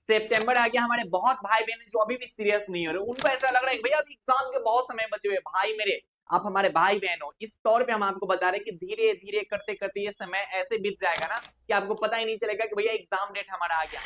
सितंबर आ गया, हमारे बहुत भाई बहन जो अभी भी सीरियस नहीं हो रहे, उनको ऐसा लग रहा है कि भैया एग्जाम के बहुत समय बचे हुए। भाई मेरे, आप हमारे भाई बहन हो, इस तौर पे हम आपको बता रहे हैं कि धीरे धीरे करते करते ये समय ऐसे बीत जाएगा ना कि आपको पता ही नहीं चलेगा कि भैया एग्जाम डेट हमारा आ गया।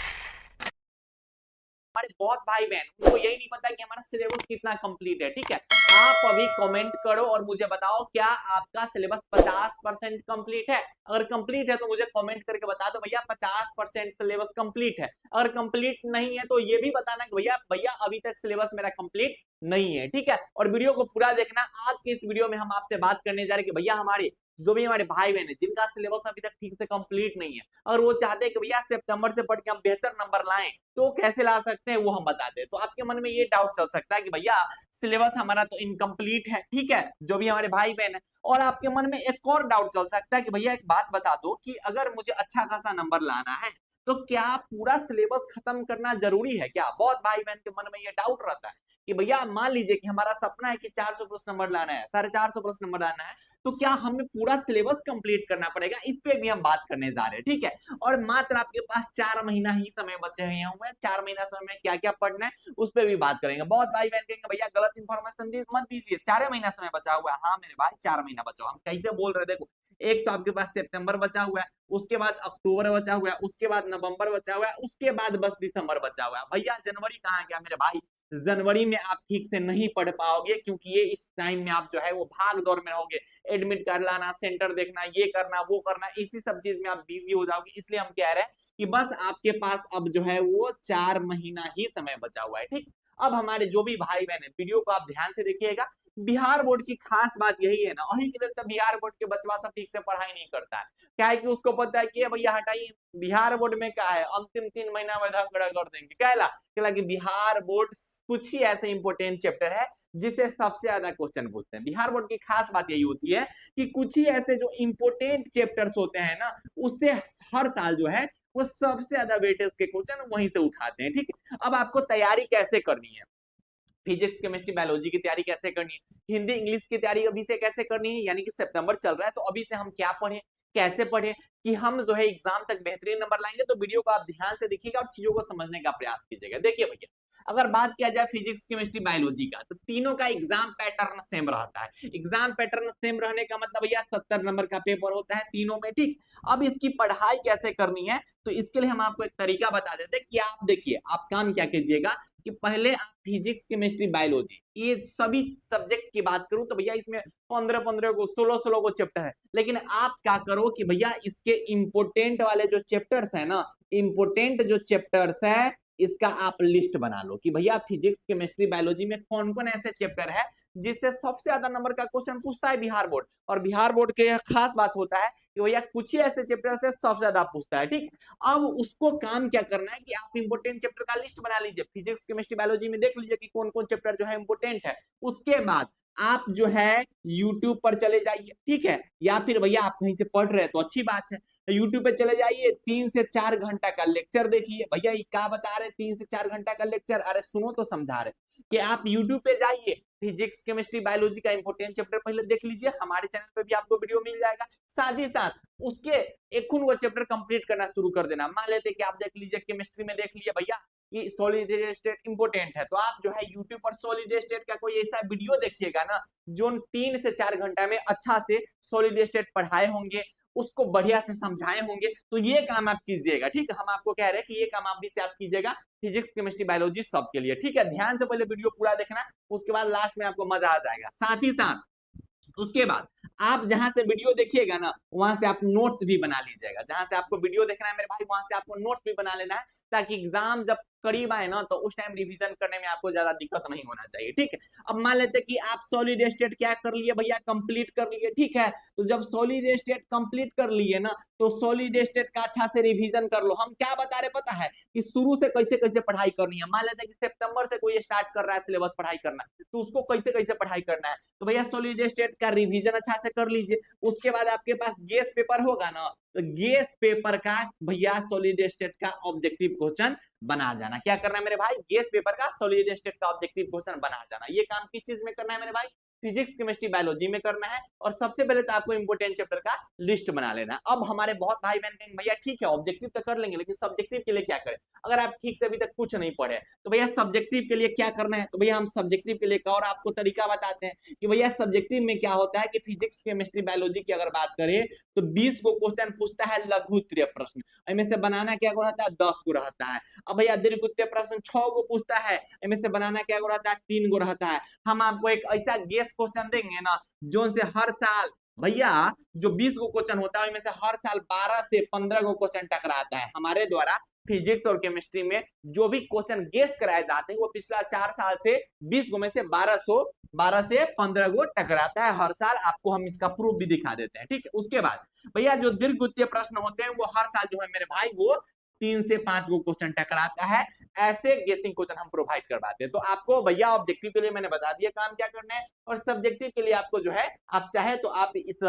हमारे बहुत भाई बहन, उनको यही नहीं पता कि हमारा सिलेबस कितना कंप्लीट है। ठीक है, आप अभी कमेंट करो और मुझे बताओ क्या आपका सिलेबस 50% कंप्लीट है। अगर कंप्लीट है तो मुझे कमेंट करके बता दो भैया 50% सिलेबस कंप्लीट है। अगर कंप्लीट नहीं है तो ये भी बताना कि भैया भैया अभी तक सिलेबस मेरा कंप्लीट नहीं है। ठीक है, और वीडियो को पूरा देखना। आज के इस वीडियो में हम आपसे बात करने जा रहे हैं कि भैया हमारे जो भी हमारे भाई बहन है जिनका सिलेबस अभी तक ठीक से कंप्लीट नहीं है और वो चाहते हैं कि भैया सितंबर से पढ़ के हम बेहतर नंबर लाएं, तो कैसे ला सकते हैं वो हम बताते हैं। तो आपके मन में ये डाउट चल सकता है कि भैया सिलेबस हमारा तो इनकम्प्लीट है, ठीक है, जो भी हमारे भाई बहन है। और आपके मन में एक और डाउट चल सकता है कि भैया एक बात बता दो कि अगर मुझे अच्छा खासा नंबर लाना है तो क्या पूरा सिलेबस खत्म करना जरूरी है क्या? बहुत भाई बहन के मन में ये डाउट रहता है कि भैया मान लीजिए कि हमारा सपना है कि 400 प्लस नंबर लाना है, 450 प्लस नंबर लाना है, तो क्या हमें पूरा सिलेबस कंप्लीट करना पड़ेगा? इस पे भी हम बात करने जा रहे हैं। ठीक है, और मात्र आपके पास 4 महीना ही समय बचे हुए हैं। 4 महीना समय में क्या क्या पढ़ना है उस पर भी बात करेंगे। बहुत भाई बहन कहेंगे भैया गलत इंफॉर्मेशन मत दीजिए, 4 महीना समय बचा हुआ है। हाँ मेरे भाई 4 महीना बचा हुआ, हम कैसे बोल रहे? देखो, एक तो आपके पास सितंबर बचा हुआ है, उसके बाद अक्टूबर बचा हुआ है, उसके बाद नवंबर बचा हुआ है, उसके बाद बस दिसंबर बचा हुआ है। भैया जनवरी कहाँ गया मेरे भाई? जनवरी में आप ठीक से नहीं पढ़ पाओगे क्योंकि ये इस टाइम में आप जो है वो भाग दौड़ में रहोगे। एडमिट कार्ड लाना, सेंटर देखना, ये करना वो करना, इसी सब चीज में आप बिजी हो जाओगे। इसलिए हम कह रहे हैं कि बस आपके पास अब जो है वो 4 महीना ही समय बचा हुआ है। ठीक, अब हमारे जो भी भाई बहन है वीडियो को आप ध्यान से देखिएगा। बिहार बोर्ड की खास बात यही है ना, वही के लिए तो बिहार बोर्ड के बचवा सब ठीक से पढ़ाई नहीं करता है। क्या है कि उसको पता है कि भैया हटाइए, बिहार बोर्ड में क्या है, अंतिम 3 महीना में धकड़ा कर देंगे। क्या कि बिहार बोर्ड कुछ ही ऐसे इंपोर्टेंट चैप्टर है जिससे सबसे ज्यादा क्वेश्चन पूछते हैं। बिहार बोर्ड की खास बात यही होती है कि कुछ ही ऐसे जो इंपोर्टेंट चैप्टर्स होते हैं ना, उससे हर साल जो है वो सबसे ज्यादा वेटेज के क्वेश्चन वहीं से उठाते हैं। ठीक है, अब आपको तैयारी कैसे करनी है, फिजिक्स केमिस्ट्री बायोलॉजी की तैयारी कैसे करनी है, हिंदी इंग्लिश की तैयारी अभी से कैसे करनी है, यानी कि सितंबर चल रहा है तो अभी से हम क्या पढ़े, कैसे पढ़े कि हम जो है एग्जाम तक बेहतरीन नंबर लाएंगे। तो वीडियो को आप ध्यान से देखिएगा और चीजों को समझने का प्रयास कीजिएगा। देखिए भैया, अगर बात किया जाए फिजिक्स केमिस्ट्री बायोलॉजी का, तो तीनों का एग्जाम पैटर्न सेम रहता है। एग्जाम पैटर्न सेम रहने का मतलब भैया 70 नंबर का पेपर होता है तीनों में। ठीक, अब इसकी पढ़ाई कैसे करनी है तो इसके लिए हम आपको एक तरीका बता देते हैं कि आप देखिए, आप काम क्या कीजिएगा कि पहले आप फिजिक्स केमिस्ट्री बायोलॉजी ये सभी सब्जेक्ट की बात करूं तो भैया इसमें 15-15 को 16-16 को चैप्टर है। लेकिन आप क्या करो कि भैया इसके इंपोर्टेंट वाले जो चैप्टर्स है ना, इंपोर्टेंट जो चैप्टर्स है इसका आप लिस्ट बना लो कि भैया फिजिक्स केमिस्ट्री बायोलॉजी में कौन कौन ऐसे चैप्टर है जिससे सबसे ज्यादा नंबर का क्वेश्चन पूछता है बिहार बोर्ड। और बिहार बोर्ड के खास बात होता है कि भैया कुछ ही ऐसे चैप्टर से सबसे ज्यादा पूछता है। ठीक, अब उसको काम क्या करना है कि आप इंपोर्टेंट चैप्टर का लिस्ट बना लीजिए, फिजिक्स केमिस्ट्री बायोलॉजी में देख लीजिए कि कौन कौन चैप्टर जो है इंपोर्टेंट है। उसके बाद आप जो है YouTube पर चले जाइए। ठीक है, या फिर भैया आप कहीं से पढ़ रहे हैं तो अच्छी बात है, YouTube पे चले जाइए, 3 से 4 घंटा का लेक्चर देखिए। भैया ये क्या बता रहे, 3 से 4 घंटा का लेक्चर? अरे सुनो तो समझा रहे कि आप YouTube पे जाइए, फिजिक्स केमिस्ट्री बायोलॉजी का इंपोर्टेंट चैप्टर पहले देख लीजिए, हमारे चैनल पे भी आपको वीडियो मिल जाएगा। साथ ही साथ उसके एक वो चैप्टर कंप्लीट करना शुरू कर देना। मान लेते कि आप देख लीजिए केमिस्ट्री में देख लिया भैया कि सॉलिड स्टेट इंपोर्टेंट है, तो आप जो है यूट्यूब पर सॉलिड स्टेट का कोई ऐसा वीडियो देखिएगा ना जो 3 से 4 घंटा में अच्छा से सॉलिड स्टेट पढ़ाए होंगे, उसको बढ़िया से समझाए होंगे। तो ये काम आप कीजिएगा। ठीक है, हम आपको कह रहे हैं कि ये काम आप भी से आप कीजिएगा फिजिक्स केमिस्ट्री बायोलॉजी सबके लिए। ठीक है, ध्यान से पहले वीडियो पूरा देखना, उसके बाद लास्ट में आपको मजा आ जाएगा। साथ ही साथ उसके बाद आप जहां से वीडियो देखिएगा ना वहां से आप नोट्स भी बना लीजिएगा। जहां से आपको वीडियो देखना है मेरे भाई वहां से आपको नोट्स भी बना लेना है, ताकि एग्जाम जब करीब आए ना तो उस टाइम रिवीजन करने में आपको ज्यादा दिक्कत नहीं होना चाहिए। ठीक है, अब मान लेते कि आप सॉलिड स्टेट क्या कर लिए भैया, कंप्लीट कर लिए। ठीक है, तो जब सॉलिड स्टेट कंप्लीट कर लिए ना तो सॉलिड स्टेट का अच्छा से रिवीजन कर लो। हम क्या बता रहे पता है कि शुरू से कैसे कैसे पढ़ाई करनी है। मान लेते कि सितंबर से कोई स्टार्ट कर रहा है सिलेबस पढ़ाई करना, तो उसको कैसे कैसे पढ़ाई करना है। तो भैया सॉलिड स्टेट का रिवीजन अच्छा से कर लीजिए। उसके बाद आपके पास गेस पेपर होगा ना, तो गेस पेपर का भैया सॉलिड स्टेट का ऑब्जेक्टिव क्वेश्चन बना जाना। क्या करना है मेरे भाई, गेस पेपर का सॉलिड स्टेट का ऑब्जेक्टिव क्वेश्चन बना जाना। ये काम किस चीज में करना है मेरे भाई, फिजिक्स केमिस्ट्री बायोलॉजी में करना है। और सबसे पहले तो आपको इंपोर्टेंट चैप्टर का लिस्ट बना लेना। अब हमारे बहुत भाई बहन कहेंगे भैया ठीक है ऑब्जेक्टिव तो कर लेंगे लेकिन सब्जेक्टिव के लिए क्या करें। अगर आप ठीक से अभी तक कुछ नहीं पढ़े तो भैया सब्जेक्टिव के लिए क्या करना है, तो भैया हम सब्जेक्टिव के लिए एक और आपको तरीका बताते हैं कि भैया सब्जेक्टिव में क्या होता है कि फिजिक्स केमिस्ट्री बायोलॉजी की अगर बात करें तो 20 को क्वेश्चन पूछता है लघु उत्तरीय प्रश्न, इनमें से बनाना क्या रहता है 10 को रहता है। अब भैया दीर्घ उत्तरीय प्रश्न 6 को पूछता है, इनमें से बनाना क्या रहता है 3 को रहता है। हम आपको एक ऐसा गेस क्वेश्चन देंगे ना जो से हर साल भैया जो 20 को क्वेश्चन होता है इनमें से हर साल 12 से 15 को क्वेश्चन टकराता है। हमारे द्वारा फिजिक्स और केमिस्ट्री में जो भी क्वेश्चन गेस कराए जाते हैं वो पिछला 4 साल से 20 को में से 12 से 15 को टकराता है हर साल। आपको हम इसका प्रूफ भी दिखा देते हैं, ठीक है। उसके बाद भैया जो दीर्घ उत्तरीय प्रश्न होते हैं वो हर साल जो है मेरे भाई वो 3 से 5 को क्वेश्चन टकराता है। ऐसे गेसिंग क्वेश्चन हम प्रोवाइड करवाते हैं। तो आपको भैया ऑब्जेक्टिव के लिए मैंने बता दिया काम क्या करना है, और सब्जेक्टिव के लिए आपको जो है आप चाहे तो आप इस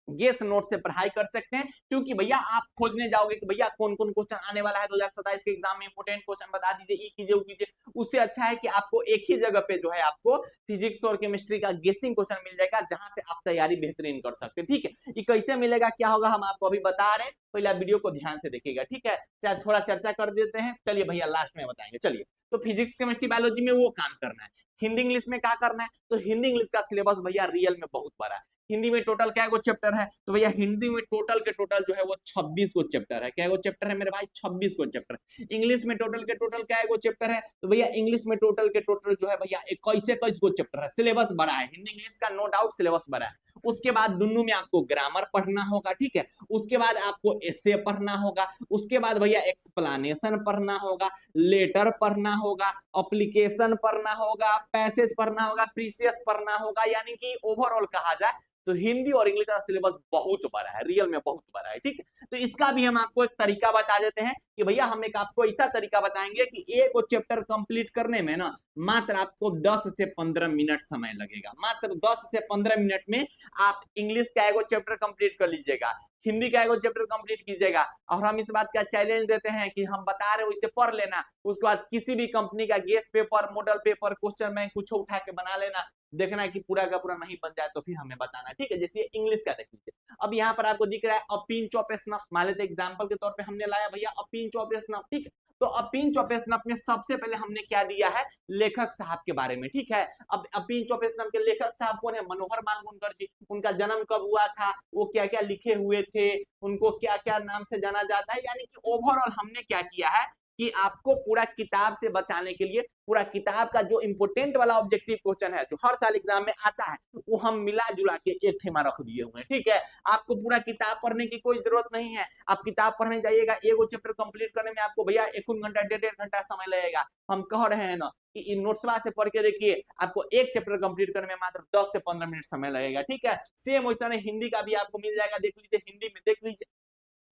गेस नोट से पढ़ाई कर सकते हैं, क्योंकि भैया आप खोजने जाओगे कि भैया कौन कौन क्वेश्चन आने वाला है 2027 के एग्जाम में, इंपोर्टेंट क्वेश्चन बता दीजिए, ये कीजिए वो कीजिए। उससे अच्छा है कि आपको एक ही जगह पे जो है आपको फिजिक्स और केमिस्ट्री का गेसिंग क्वेश्चन मिल जाएगा जहां से आप तैयारी बेहतरीन कर सकते हैं, ठीक है। ये कैसे मिलेगा क्या होगा हम आपको अभी बता रहे हैं, पहले वीडियो को ध्यान से देखिएगा, ठीक है। चाहे थोड़ा चर्चा कर देते हैं, चलिए भैया लास्ट में बताएंगे। चलिए तो फिजिक्स केमिस्ट्री बायोलॉजी में वो काम करना है। हिंदी इंग्लिश में क्या करना है, तो हिंदी इंग्लिश का सिलेबस भैया रियल में बहुत बड़ा है। हिंदी में टोटल क्या गो चैप्टर है, तो भैया हिंदी में टोटल के टोटल जो है वो 26 गो चैप्टर है। क्या गो चैप्टर है मेरे भाई 26 गो चैप्टर। इंग्लिश में टोटल के टोटल क्या गो चैप्टर है, तो भैया इंग्लिश में टोटल के टोटल जो है भैया 21 गो चैप्टर है। सिलेबस बड़ा है, हिंदी इंग्लिश का नो डाउट सिलेबस बड़ा है। उसके बाद दोनों में आपको ग्रामर पढ़ना होगा, ठीक है। उसके बाद आपको एसे पढ़ना होगा, उसके बाद भैया एक्सप्लेनेशन पढ़ना होगा, लेटर पढ़ना होगा, एप्लीकेशन पढ़ना होगा, पैसेज पढ़ना होगा, प्रीसियस पढ़ना होगा। यानी कि ओवरऑल कहा जाए तो हिंदी और इंग्लिश का सिलेबस बहुत बड़ा है, रियल में बहुत बड़ा है, ठीक है। तो इसका भी हम आपको एक तरीका बता देते हैं कि भैया हम एक आपको ऐसा तरीका बताएंगे कि एक चैप्टर कंप्लीट करने में ना मात्र आपको 10 से 15 मिनट समय लगेगा। मात्र 10 से 15 मिनट में आप इंग्लिश का एक चैप्टर कंप्लीट कर लीजिएगा, हिंदी का एक चैप्टर कंप्लीट कीजिएगा। और हम इस बात का चैलेंज देते हैं कि हम बता रहे हो इसे पढ़ लेना, उसके बाद किसी भी कंपनी का guest paper, model paper, question bank कुछ उठा के बना लेना, देखना है कि पूरा का पूरा नहीं बन जाए तो फिर हमें बताना, ठीक है। जैसे इंग्लिश का देख लीजिए, अब यहाँ पर आपको दिख रहा है अ पिंच ऑफ स्नफ, मान लेते एग्जांपल के तौर पे हमने लाया भैया अ पिंच ऑफ स्नफ, ठीक है। तो अ पिंच ऑफ स्नफ में सबसे पहले हमने क्या दिया है लेखक साहब के बारे में, ठीक है। अब अ पिंच ऑफ स्नफ के लेखक साहब कौन है, मनोहर मालवणकर जी। उनका जन्म कब हुआ था, वो क्या क्या लिखे हुए थे, उनको क्या क्या नाम से जाना जाता है। यानी कि ओवरऑल हमने क्या किया है कि आपको पूरा किताब से बचाने के लिए पूरा किताब का जो इंपोर्टेंट वाला ऑब्जेक्टिव क्वेश्चन है जो हर साल एग्जाम में आता है वो हम मिला जुला के एक थेमा रख दिए हुए हैं, ठीक है। आपको पूरा किताब पढ़ने की कोई जरूरत नहीं है। आप किताब पढ़ने जाइएगा, एगो चैप्टर कंप्लीट करने में आपको भैया 1 घंटा 1.5 घंटा समय लगेगा। हम कह रहे हैं ना कि इन नोट्सवा से पढ़ के देखिए आपको एक चैप्टर कंप्लीट करने में मात्र 10 से 15 मिनट समय लगेगा, ठीक है। सेम वैसा हिंदी का भी आपको मिल जाएगा, देख लीजिए हिंदी में देख लीजिए।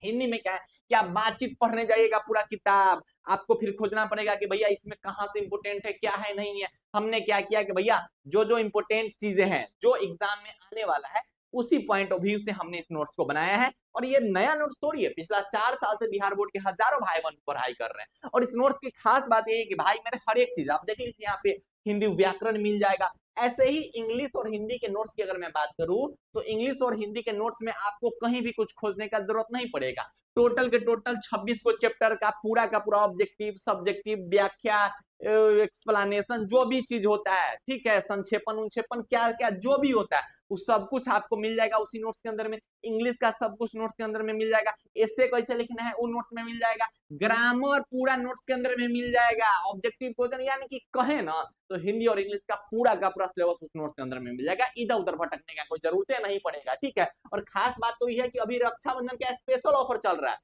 हिंदी में क्या है कि आप बातचीत पढ़ने जाइएगा पूरा किताब, आपको फिर खोजना पड़ेगा कि भैया इसमें कहां से इंपोर्टेंट है क्या है नहीं है। हमने क्या किया कि भैया जो जो इंपोर्टेंट चीजें हैं जो एग्जाम में आने वाला है उसी पॉइंट ऑफ व्यू से हमने इस नोट्स को बनाया है। और ये नया नोट्स थोड़ी है, पिछला 4 साल से बिहार बोर्ड के हजारों भाई बहन पढ़ाई कर रहे हैं। और इस नोट्स की खास बात ये है कि भाई मेरे हर एक चीज आप देख लीजिए, यहाँ पे हिंदी व्याकरण मिल जाएगा। ऐसे ही इंग्लिश और हिंदी के नोट्स की अगर मैं बात करूं तो इंग्लिश और हिंदी के नोट्स में आपको कहीं भी कुछ खोजने का जरूरत नहीं पड़ेगा। टोटल के टोटल 26 को चैप्टर का पूरा ऑब्जेक्टिव, सब्जेक्टिव, व्याख्या, एक्सप्लेनेशन जो भी चीज होता है, ठीक है, संक्षेपण उनक्षेपण क्या क्या जो भी होता है वो सब कुछ आपको मिल जाएगा उसी नोट्स के अंदर में। इंग्लिश का सब कुछ नोट्स के अंदर में मिल जाएगा, ऐसे कैसे लिखना है वो नोट्स में मिल जाएगा, ग्रामर पूरा नोट्स के अंदर में मिल जाएगा, ऑब्जेक्टिव क्वेश्चन यानी कि कहे ना तो हिंदी और इंग्लिश का पूरा सिलेबस उस नोट्स के अंदर में मिल जाएगा। इधर उधर भटकने का कोई जरूरत नहीं पड़ेगा, ठीक है। और खास बात तो यह है कि अभी रक्षाबंधन का स्पेशल ऑफर चल रहा है।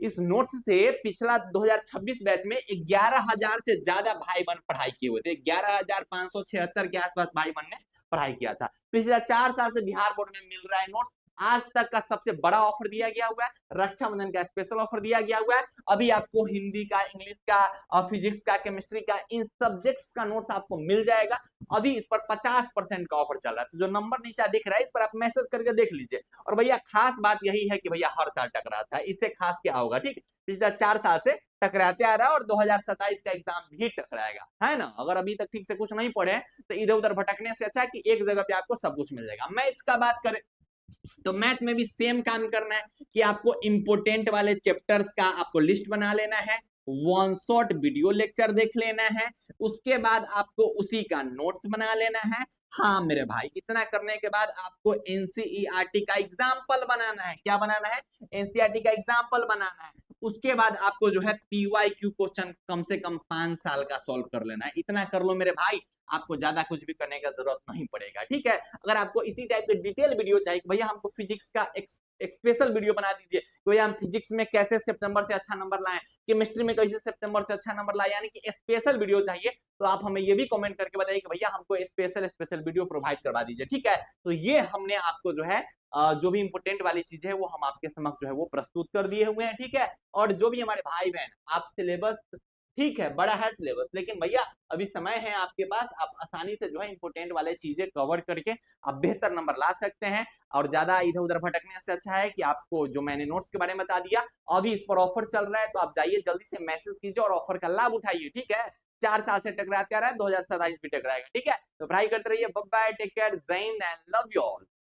इस नोट्स से पिछला 2026 बैच में 11,000 से ज्यादा भाई बहन पढ़ाई किए हुए थे। 11,576 के आसपास भाई बहन ने पढ़ाई किया था। पिछला 4 साल से बिहार बोर्ड में मिल रहा है नोट्स। आज तक का सबसे बड़ा ऑफर दिया गया हुआ है, रक्षाबंधन का स्पेशल ऑफर दिया गया हुआ है। अभी आपको हिंदी का, इंग्लिश का और फिजिक्स का, केमिस्ट्री का, इन सब्जेक्ट्स का नोट्स आपको मिल जाएगा अभी इस पर 50% का ऑफर चल रहा है। तो जो नंबर नीचे दिख रहा है इस पर आप मैसेज करके देख लीजिए। और भैया खास बात यही है कि भैया हर साल टकराता है, इससे खास क्या होगा, ठीक, पिछले 4 साल से टकराते आ रहा है और 2027 का एग्जाम भी टकराएगा, है ना। अगर अभी तक ठीक से कुछ नहीं पढ़े तो इधर उधर भटकने से अच्छा है कि एक जगह पे आपको सब कुछ मिल जाएगा। मैथ्स का बात करें तो मैथ में भी सेम काम करना है कि आपको इंपोर्टेंट वाले चैप्टर्स का आपको लिस्ट बना लेना है, वन शॉट वीडियो लेक्चर देख लेना है, उसके बाद आपको उसी का नोट्स बना लेना है। हाँ मेरे भाई, इतना करने के बाद आपको एनसीईआरटी का एग्जाम्पल बनाना है। क्या बनाना है? एनसीईआरटी का एग्जाम्पल बनाना है। उसके बाद आपको जो है पीवाईक्यू क्वेश्चन कम से कम 5 साल का सॉल्व कर लेना है। इतना कर लो मेरे भाई, आपको ज्यादा कुछ भी करने का जरूरत नहीं पड़ेगा, ठीक है। अगर आपको इसी टाइप के डिटेल वीडियो चाहिए, भैया हमको फिजिक्स का एक स्पेशल वीडियो बना दीजिए, तो भैया हम फिजिक्स में कैसे सितंबर से अच्छा नंबर लाएं, केमिस्ट्री में कैसे सितंबर से अच्छा नंबर लाएं, यानी कि स्पेशल वीडियो चाहिए, तो आप हमें ये भी कमेंट करके बताइए कि भैया हमको स्पेशल वीडियो प्रोवाइड करवा दीजिए, ठीक है। तो ये हमने आपको जो है जो भी इंपोर्टेंट वाली चीज है वो हम आपके समक्ष जो है वो प्रस्तुत कर दिए हुए हैं, ठीक है। और जो भी हमारे भाई बहन, आप सिलेबस, ठीक है बड़ा है सिलेबस, लेकिन भैया अभी समय है आपके पास, आप आसानी से जो है इंपोर्टेंट वाले चीजें कवर करके आप बेहतर नंबर ला सकते हैं। और ज्यादा इधर उधर भटकने से अच्छा है कि आपको जो मैंने नोट्स के बारे में बता दिया, अभी इस पर ऑफर चल रहा है, तो आप जाइए जल्दी से मैसेज कीजिए और ऑफर का लाभ उठाइए, ठीक है। 4 साल से टकराते आ रहा है, 2027 भी टकराएगा, ठीक है। तो पढ़ाई करते रहिए, बाय बाय, टेक केयर, जय Hind and love you all.